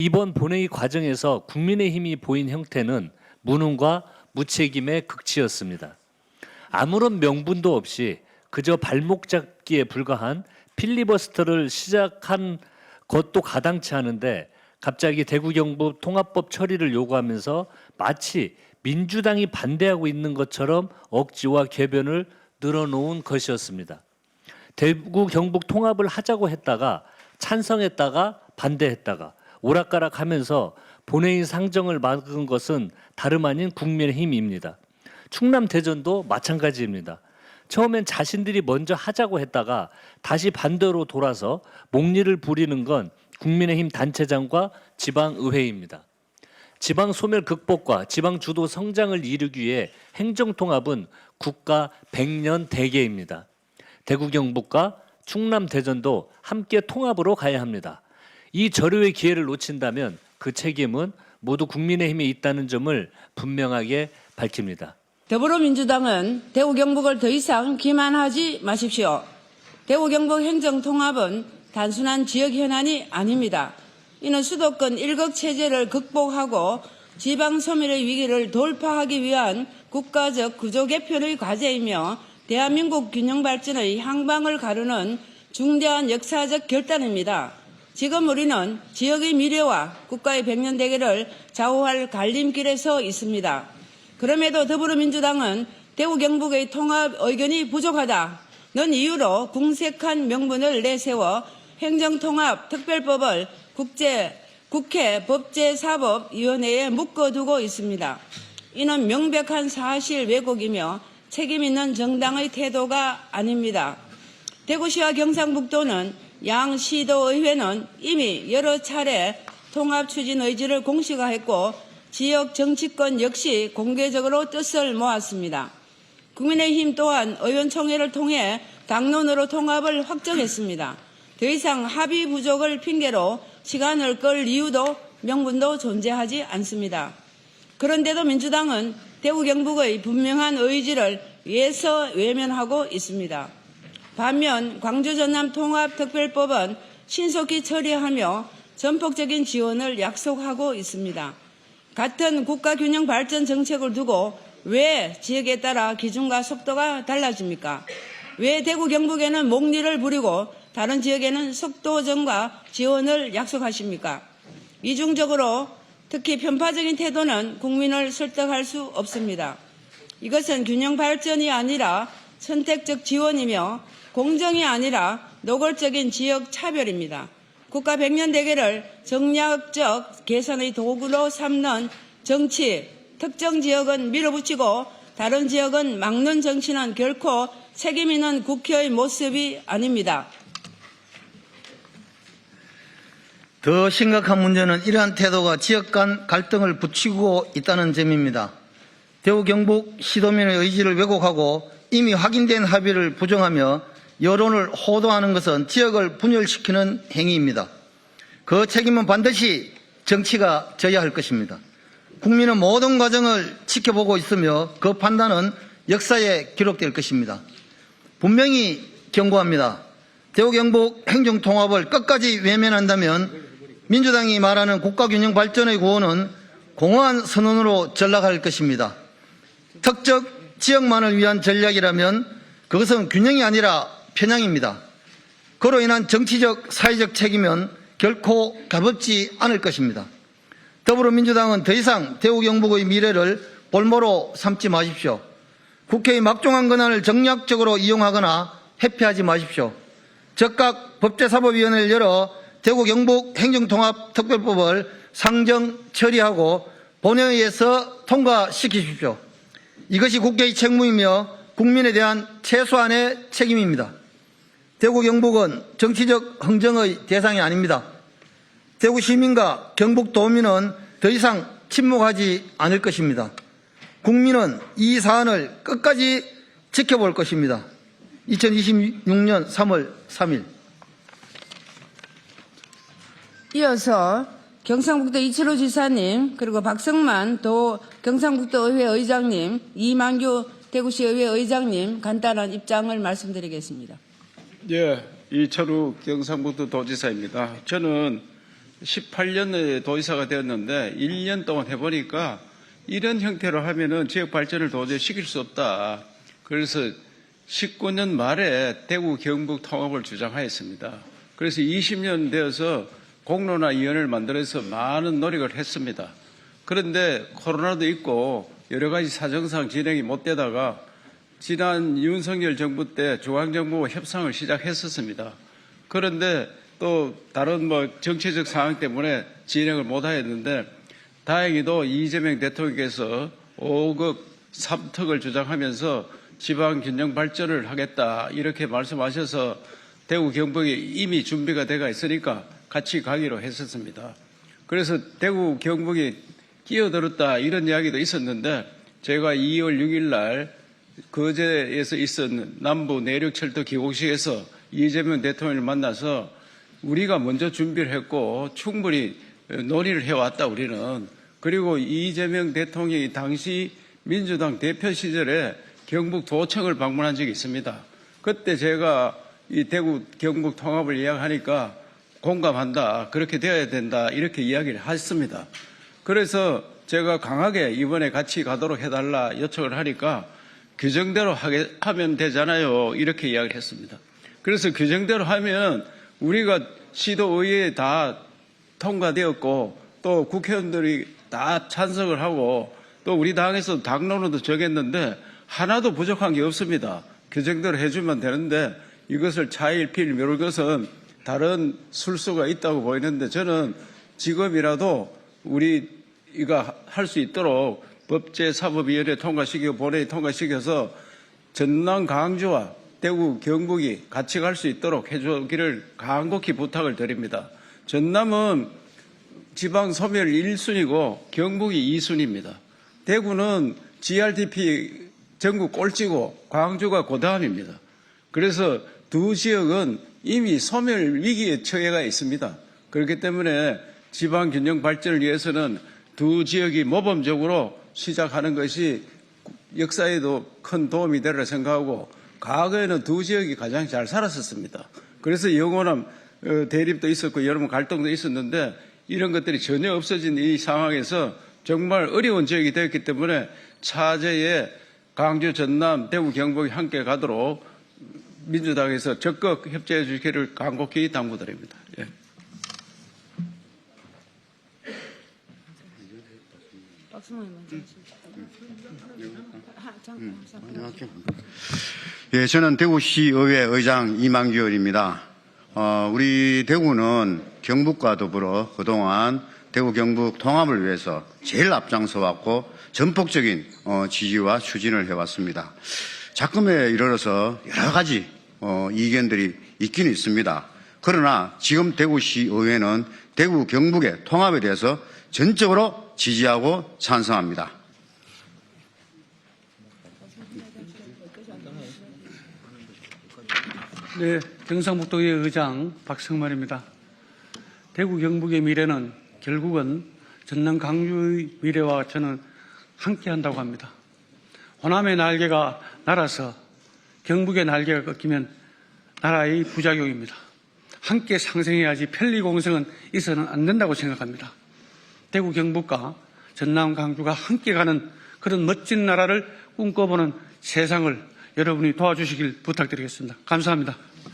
이번 본회의 과정에서 국민의힘이 보인 형태는 무능과 무책임의 극치였습니다. 아무런 명분도 없이 그저 발목 잡기에 불과한 필리버스터를 시작한 것도 가당치 않은데 갑자기 대구 경북 통합법 처리를 요구하면서 마치 민주당이 반대하고 있는 것처럼 억지와 궤변을 늘어놓은 것이었습니다. 대구 경북 통합을 하자고 했다가 찬성했다가 반대했다가 오락가락하면서 본회의 상정을 막은 것은 다름 아닌 국민의힘입니다. 충남 대전도 마찬가지입니다. 처음엔 자신들이 먼저 하자고 했다가 다시 반대로 돌아서 목리를 부리는 건 국민의힘 단체장과 지방의회입니다. 지방 소멸 극복과 지방 주도 성장을 이루기 위해 행정통합은 국가 100년 대계입니다. 대구 경북과 충남 대전도 함께 통합으로 가야 합니다. 이 절호의 기회를 놓친다면 그 책임은 모두 국민의힘에 있다는 점을 분명하게 밝힙니다. 더불어민주당은 대구 경북을 더 이상 기만하지 마십시오. 대구 경북 행정통합은 단순한 지역 현안이 아닙니다. 이는 수도권 일극체제를 극복하고 지방 소멸의 위기를 돌파하기 위한 국가적 구조 개편의 과제이며 대한민국 균형 발전의 향방을 가르는 중대한 역사적 결단입니다. 지금 우리는 지역의 미래와 국가의 100년 대계를 좌우할 갈림길에 서 있습니다. 그럼에도 더불어민주당은 대구 경북의 통합 의견이 부족하다는 이유로 궁색한 명분을 내세워 행정통합특별법을 국회 법제사법위원회에 묶어두고 있습니다. 이는 명백한 사실 왜곡이며 책임 있는 정당의 태도가 아닙니다. 대구시와 경상북도는 양 시도의회는 이미 여러 차례 통합 추진 의지를 공시화했고 지역 정치권 역시 공개적으로 뜻을 모았습니다. 국민의힘 또한 의원총회를 통해 당론으로 통합을 확정했습니다. 더 이상 합의 부족을 핑계로 시간을 끌 이유도 명분도 존재하지 않습니다. 그런데도 민주당은 대구 경북의 분명한 의지를 위에서 외면하고 있습니다. 반면 광주 전남 통합특별법은 신속히 처리하며 전폭적인 지원을 약속하고 있습니다. 같은 국가균형 발전 정책을 두고 왜 지역에 따라 기준과 속도가 달라집니까? 왜 대구 경북에는 목리를 부리고 다른 지역에는 속도전과 지원을 약속하십니까? 이중적으로 특히 편파적인 태도는 국민을 설득할 수 없습니다. 이것은 균형 발전이 아니라 선택적 지원이며 공정이 아니라 노골적인 지역 차별입니다. 국가 100년 대계를 정략적 개선의 도구로 삼는 정치, 특정 지역은 밀어붙이고 다른 지역은 막는 정치는 결코 책임 있는 국회의 모습이 아닙니다. 더 심각한 문제는 이러한 태도가 지역 간 갈등을 부추기고 있다는 점입니다. 대구 경북 시도민의 의지를 왜곡하고 이미 확인된 합의를 부정하며 여론을 호도하는 것은 지역을 분열시키는 행위입니다. 그 책임은 반드시 정치가 져야 할 것입니다. 국민은 모든 과정을 지켜보고 있으며 그 판단은 역사에 기록될 것입니다. 분명히 경고합니다. 대구 경북 행정통합을 끝까지 외면한다면 민주당이 말하는 국가균형 발전의 구호는 공허한 선언으로 전락할 것입니다. 특정 지역만을 위한 전략이라면 그것은 균형이 아니라 편향입니다. 그로 인한 정치적, 사회적 책임은 결코 가볍지 않을 것입니다. 더불어민주당은 더 이상 대구 경북의 미래를 볼모로 삼지 마십시오. 국회의 막중한 권한을 정략적으로 이용하거나 회피하지 마십시오. 즉각 법제사법위원회를 열어 대구 경북 행정통합특별법을 상정 처리하고 본회의에서 통과시키십시오. 이것이 국회의 책무이며 국민에 대한 최소한의 책임입니다. 대구 경북은 정치적 흥정의 대상이 아닙니다. 대구 시민과 경북 도민은 더 이상 침묵하지 않을 것입니다. 국민은 이 사안을 끝까지 지켜볼 것입니다. 2026년 3월 3일. 이어서 경상북도 이철호 지사님, 그리고 박성만 경상북도 의회 의장님, 이만규 대구시 의회 의장님 간단한 입장을 말씀드리겠습니다. 예, 이철우 경상북도 도지사입니다. 저는 18년에 도의사가 되었는데 1년 동안 해보니까 이런 형태로 하면은 지역 발전을 도저히 시킬 수 없다. 그래서 19년 말에 대구 경북 통합을 주장하였습니다. 그래서 20년 되어서 공론화위원회를 만들어서 많은 노력을 했습니다. 그런데 코로나도 있고 여러 가지 사정상 진행이 못 되다가 지난 윤석열 정부 때 중앙정부와 협상을 시작했었습니다. 그런데 또 다른 정치적 상황 때문에 진행을 못 하였는데 다행히도 이재명 대통령께서 5억 3특을 주장하면서 지방 균형 발전을 하겠다 이렇게 말씀하셔서 대구 경북이 이미 준비가 돼가 있으니까 같이 가기로 했었습니다. 그래서 대구 경북이 끼어들었다 이런 이야기도 있었는데 제가 2월 6일 날 거제에서 있었는 남부 내륙철도 기공식에서 이재명 대통령을 만나서 우리가 먼저 준비를 했고 충분히 논의를 해왔다 우리는. 그리고 이재명 대통령이 당시 민주당 대표 시절에 경북도청을 방문한 적이 있습니다. 그때 제가 이 대구 경북 통합을 이야기하니까 공감한다. 그렇게 되어야 된다. 이렇게 이야기를 했습니다. 그래서 제가 강하게 이번에 같이 가도록 해달라 요청을 하니까 규정대로 하면 되잖아요. 이렇게 이야기를 했습니다. 그래서 규정대로 하면 우리가 시도의회에 다 통과되었고 또 국회의원들이 다 찬성을 하고 또 우리 당에서 당론도 정했는데 하나도 부족한 게 없습니다. 규정대로 해주면 되는데 이것을 차일피일 미룰 것은 다른 술수가 있다고 보이는데 저는 지금이라도 우리가 할 수 있도록 법제사법위원회 통과시키고 본회의 통과시켜서 전남 광주와 대구 경북이 같이 갈 수 있도록 해주기를 간곡히 부탁을 드립니다. 전남은 지방 소멸 1순위고 경북이 2순위입니다. 대구는 GRDP 전국 꼴찌고 광주가 고다음입니다. 그래서 두 지역은 이미 소멸 위기에 처해가 있습니다. 그렇기 때문에 지방 균형 발전을 위해서는 두 지역이 모범적으로 시작하는 것이 역사에도 큰 도움이 되리라 생각하고 과거에는 두 지역이 가장 잘 살았었습니다. 그래서 영원한 대립도 있었고 여러 번 갈등도 있었는데 이런 것들이 전혀 없어진 이 상황에서 정말 어려운 지역이 되었기 때문에 차제에 광주, 전남, 대구, 경북이 함께 가도록 민주당에서 적극 협조해 주시기를 간곡히 당부드립니다. 예. 예, 저는 대구시의회 의장 이만규 의원입니다. 우리 대구는 경북과 더불어 그동안 대구 경북 통합을 위해서 제일 앞장서 왔고 전폭적인 지지와 추진을 해왔습니다. 작금에 이르러서 여러 가지 이견들이 있기는 있습니다. 그러나 지금 대구시의회는 대구 경북의 통합에 대해서 전적으로 지지하고 찬성합니다. 네, 경상북도의 의장 박성만입니다. 대구 경북의 미래는 결국은 전남 광주의 미래와 저는 함께한다고 합니다. 호남의 날개가 날아서 경북의 날개가 꺾이면 나라의 부작용입니다. 함께 상생해야지 편리공생은 있어서는 안 된다고 생각합니다. 대구 경북과 전남 광주가 함께 가는 그런 멋진 나라를 꿈꿔보는 세상을 여러분이 도와주시길 부탁드리겠습니다. 감사합니다.